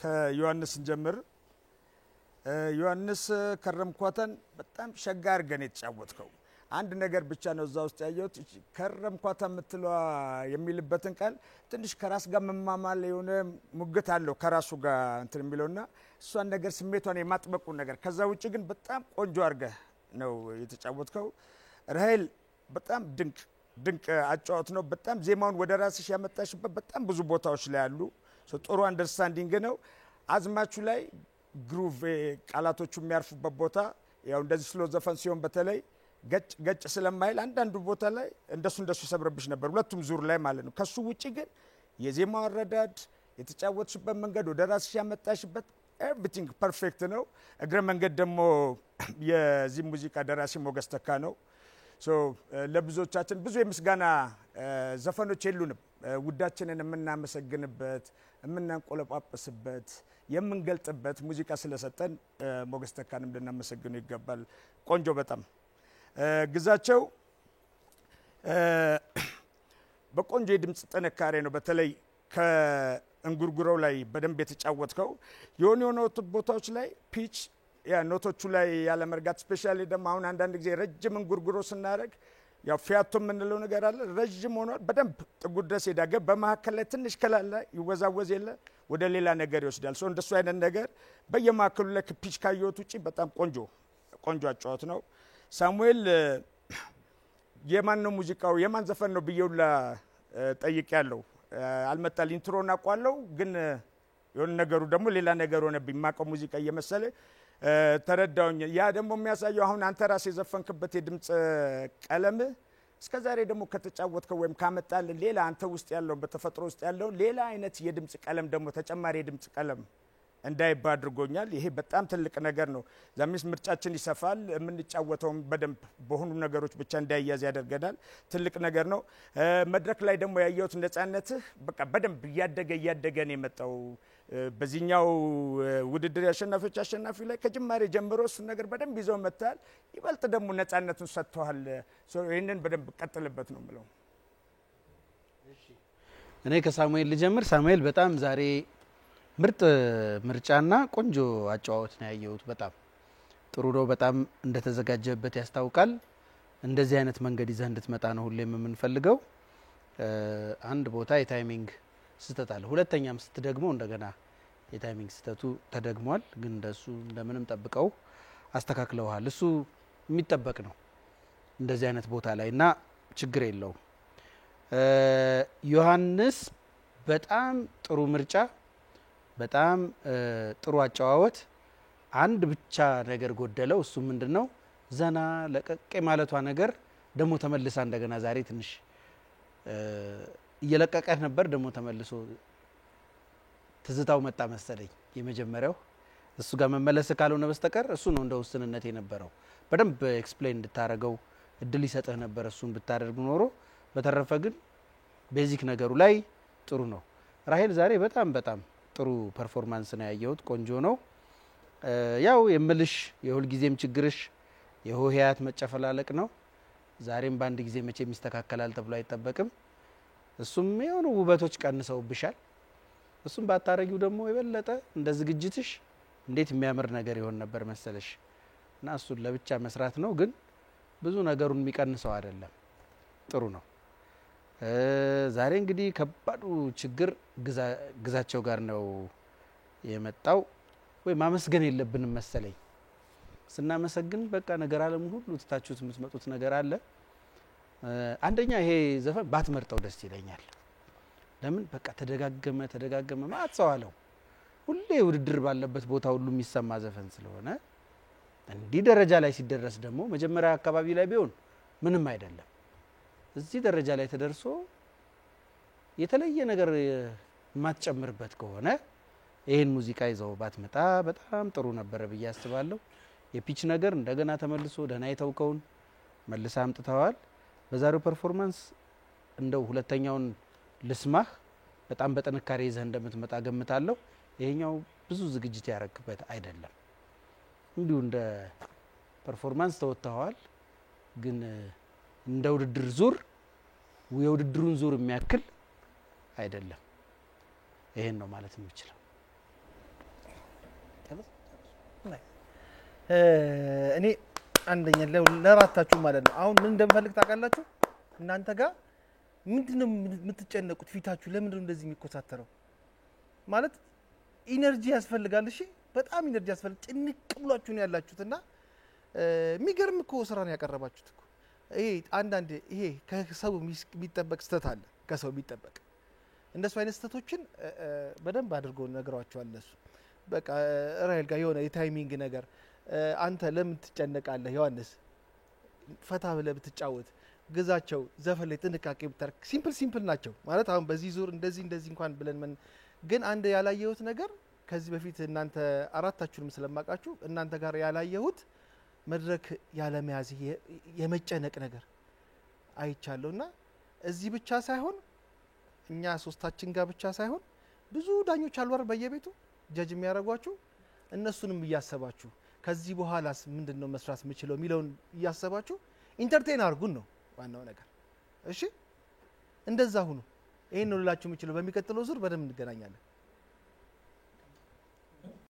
ከዮሐንስ እንጀምር ዮሐንስ ከረምኳተን በጣም ሸጋ አርገን የተጫወትከው አንድ ነገር ብቻ ነው እዛ ውስጥ ያየሁት ከረምኳታ የምትለው የሚልበትን ቃል ትንሽ ከራስ ጋር መማማል የሆነ ሙግት አለው ከራሱ ጋር እንትን የሚለውና እሷን ነገር ስሜቷን የማጥበቁ ነገር ከዛ ውጪ ግን በጣም ቆንጆ አርገህ ነው የተጫወትከው ራሄል በጣም ድንቅ አጫወት ነው በጣም ዜማውን ወደ ራስሽ ያመጣሽበት በጣም ብዙ ቦታዎች ላይ አሉ ጥሩ አንደርስታንዲንግ ነው አዝማቹ ላይ ግሩቭ ቃላቶቹ የሚያርፉበት ቦታ ያው እንደዚህ ስሎ ዘፈን ሲሆን በተለይ ገጭ ስለማይል አንዳንዱ ቦታ ላይ እንደሱ ሰብረብሽ ነበር ሁለቱም ዙር ላይ ማለት ነው ከሱ ውጪ ግን የዜማው አረዳድ የተጫወትሽበት መንገድ ወደ ራስሽ ያመጣሽበት everything perfect ነው እግረ መንገድ ደግሞ የዚህ ሙዚቃ ደራሲ ሞገስ ተካ ነው ለብዙዎቻችን ብዙ የምስጋና ዘፈኖች የሉንም ውዳችንን የምናመሰግንበት የምናንቆለጳጳስበት የምንገልጥበት ሙዚቃ ስለሰጠን ሞገስ ተካንም ልናመሰግነው ይገባል ቆንጆ በጣም ግዛቸው በቆንጆ የድምጽ ጥንካሬ ነው በተለይ ከእንጉርጉሮው ላይ በደንብ የተጫወትከው የሆነ ቦታዎች ላይ ፒች ያ ኖቶቹ ላይ ያለ መርጋት ስፔሻሊ ደግሞ አሁን አንዳንድ ጊዜ ረጅም እንጉርጉሮ ስናደርግ ያው ፊያቶ የምንለው ነገር አለ ረጅም ሆኗል በደንብ ጥጉ ድረስ ሄዳገ በመሐከል ላይ ትንሽ ከላላ ይወዛወዝ የለ ወደ ሌላ ነገር ይወስዳል እንደሱ አይነት ነገር በየማከሉ ላይ ፒች ካየሁት ውጪ በጣም ቆንጆ አጫወት ነው ሳሙኤል የማን ነው ሙዚቃው የማን ዘፈን ነው ብየውላ ጠይቄያለሁ አልመጣል ኢንትሮና ቋለው ግን የሆነ ነገሩ ደግሞ ሌላ ነገር ሆነብኝ ማቀው ሙዚቃ እየመሰለ ተረዳውኝ ያ ደግሞ የሚያሳየው አሁን አንተ ራስ የዘፈንክበት የድምጽ ቀለም እስከዛሬ ደግሞ ከተጫወትከው ወይም ካመጣል ሌላ አንተ ውስጥ ያለው በተፈጥሮ ውስጥ ያለው ሌላ አይነት የድምጽ ቀለም ደግሞ ተጨማሪ የድምጽ ቀለም እንዳይባ አድርጎኛል ይሄ በጣም ትልቅ ነገር ነው ዛሚስ ምርጫችን ይሰፋል የምንጫወተው በደንብ በሆኑ ነገሮች ብቻ እንዳይያዝ ያደርገናል ትልቅ ነገር ነው መድረክ ላይ ደግሞ ያየሁት ነፃነትህ በቃ በደንብ ያደገ ነው የመጣው በዚህኛው ውድድር ያሸናፊዎች አሸናፊ ላይ ከጅማሬ ጀምሮ እሱ ነገር በደንብ ይዘው መጣል ይበልጥ ደግሞ ነፃነቱን ሰጥቷል ይሄንን በደንብ ቀጥልበት ነው ምለው እኔ ከሳሙኤል ልጀምር ሳሙኤል በጣም ዛሬ ምርጥ ምርጫና ቆንጆ አጫዋወት ነው ያየሁት በጣም ጥሩ ነው በጣም እንደተዘጋጀበት ያስታውቃል እንደዚህ አይነት መንገድ ይዘህ እንድትመጣ ነው ሁሌም የምንፈልገው አንድ ቦታ የታይሚንግ ስተት አለ ሁለተኛም ስትደግመው እንደገና የታይሚንግ ስተቱ ተደግሟል ግን እንደሱ እንደምንም ጠብቀው አስተካክለዋል እሱ የሚጠበቅ ነው እንደዚህ አይነት ቦታ ላይና ችግር የለውም ዮሐንስ በጣም ጥሩ ምርጫ በጣም ጥሩ አጫዋወት አንድ ብቻ ነገር ጎደለው እሱ ምንድነው ዘና ለቀቀ ማለቷ ነገር ደሞ ተመልሳ እንደገና ዛሬ ትንሽ እየለቀቀህ ነበር ደሞ ተመልሶ ትዝታው መጣ መሰለኝ የመጀመሪያው እሱ ጋር መመለስ ካልሆነ በስተቀር እሱ ነው እንደው ስንነት የነበረው በደንብ ኤክስፕሌን እንድታረገው እድል ይሰጥህ ነበር እሱን ብታደርግ ኖሮ በተረፈ ግን ቤዚክ ነገሩ ላይ ጥሩ ነው ራሄል ዛሬ በጣም ጥሩ ፐርፎርማንስ ነው ያየሁት ቆንጆ ነው ያው የምልሽ የሁል ጊዜም ችግርሽ የሆሄያት መጨፈላለቅ ነው ዛሬም ባንድ ጊዜ መቼ የሚስተካከላል ተብሎ አይተበቅም እሱም የሆኑ ውበቶች ቀንሰውብሻል እሱም ባታረጊው ደግሞ የበለጠ እንደ ዝግጅትሽ እንዴት የሚያምር ነገር ይሆን ነበር መሰለሽ እና እሱን ለብቻ መስራት ነው ግን ብዙ ነገሩን የሚቀንሰው አይደለም ጥሩ ነው ዛሬ እንግዲህ ከባዱ ችግር ግዛቸው ጋር ነው የመጣው ወይ ማመስገን የለብንም መሰለኝ ስናመሰግን በቃ ነገር አለም ሁሉ ተታችሁት የምትመጡት ነገር አለ አንደኛ ይሄ ዘፈን ባትመርጠው ደስ ይለኛል ለምን በቃ ተደጋገመ ማጽዋለው ሁሌ ውድድር ባለበት ቦታ ሁሉ የሚሰማ ዘፈን ስለሆነ እንዲህ ደረጃ ላይ ሲደረስ ደግሞ መጀመሪያ አካባቢ ላይ ቢሆን ምንም አይደለም እዚህ ደረጃ ላይ ተደርሶ የተለየ ነገር ማትጨምርበት ከሆነ ይሄን ሙዚቃ ይዘው ባትመጣ በጣም ጥሩ ነበር ብዬ አስባለሁ የፒች ነገር እንደገና ተመልሶ ደህና የተውከውን መልሳ አምጥተዋል በዛሬው ፐርፎርማንስ እንደው ሁለተኛውን ልስማህ በጣም በጥንካሬ ይዘህ እንደምትመጣ ገምታለሁ ይሄኛው ብዙ ዝግጅት ያረክበት አይደለም እንዲሁ እንደ ፐርፎርማንስ ተወጣዋል ግን እንደ ውድድር ዙር የውድድሩን ዙር የሚያክል አይደለም ይሄን ነው ማለት የምችለው። እኔ አንደኛ ለራታችሁ ማለት ነው አሁን ምን እንደምፈልግ ታውቃላችሁ እናንተ ጋር ምንድነው የምትጨነቁት ፊታችሁ ለምንድነው እንደዚህ የሚኮሳተረው ማለት ኢነርጂ ያስፈልጋል እሺ በጣም ኢነርጂ ያስፈልጋል ጭንቅ ብሏችሁ ነው ያላችሁትና የሚገርም እኮ ስራ ነው ያቀረባችሁት እኮ ይሄ አንዳንድ ይሄ ከሰው የሚጠበቅ ስተት አለ ከሰው የሚጠበቅ እንደሱ አይነት ስተቶችን በደንብ አድርጎ ነገሯቸዋል እነሱ በቃ ራይል ጋር የሆነ የታይሚንግ ነገር አንተ ለምን ትጨነቃለህ ዮሐንስ ፈታ ብለህ ብትጫወት ግዛቸው ዘፈን ላይ ጥንቃቄ ብታርክ ሲምፕል ናቸው ማለት አሁን በዚህ ዙር እንደዚህ እንኳን ብለን ግን አንድ ያላየሁት ነገር ከዚህ በፊት እናንተ አራታችሁንም ስለማቃችሁ እናንተ ጋር ያላየሁት መድረክ ያለ መያዝ የመጨነቅ ነገር አይቻለውና እዚህ ብቻ ሳይሆን እኛ ሶስታችን ጋር ብቻ ሳይሆን ብዙ ዳኞች አልወር በየቤቱ ጀጅ የሚያረጓችሁ እነሱንም እያሰባችሁ ከዚህ በኋላስ ምንድነው መስራት የምችለው ሚለውን እያሰባችሁ ኢንተርቴን አርጉን ነው ዋናው ነገር እሺ እንደዛ ሁኑ ይሄን ነው ልላችሁ የምችለው በሚቀጥለው ዙር በደንብ እንገናኛለን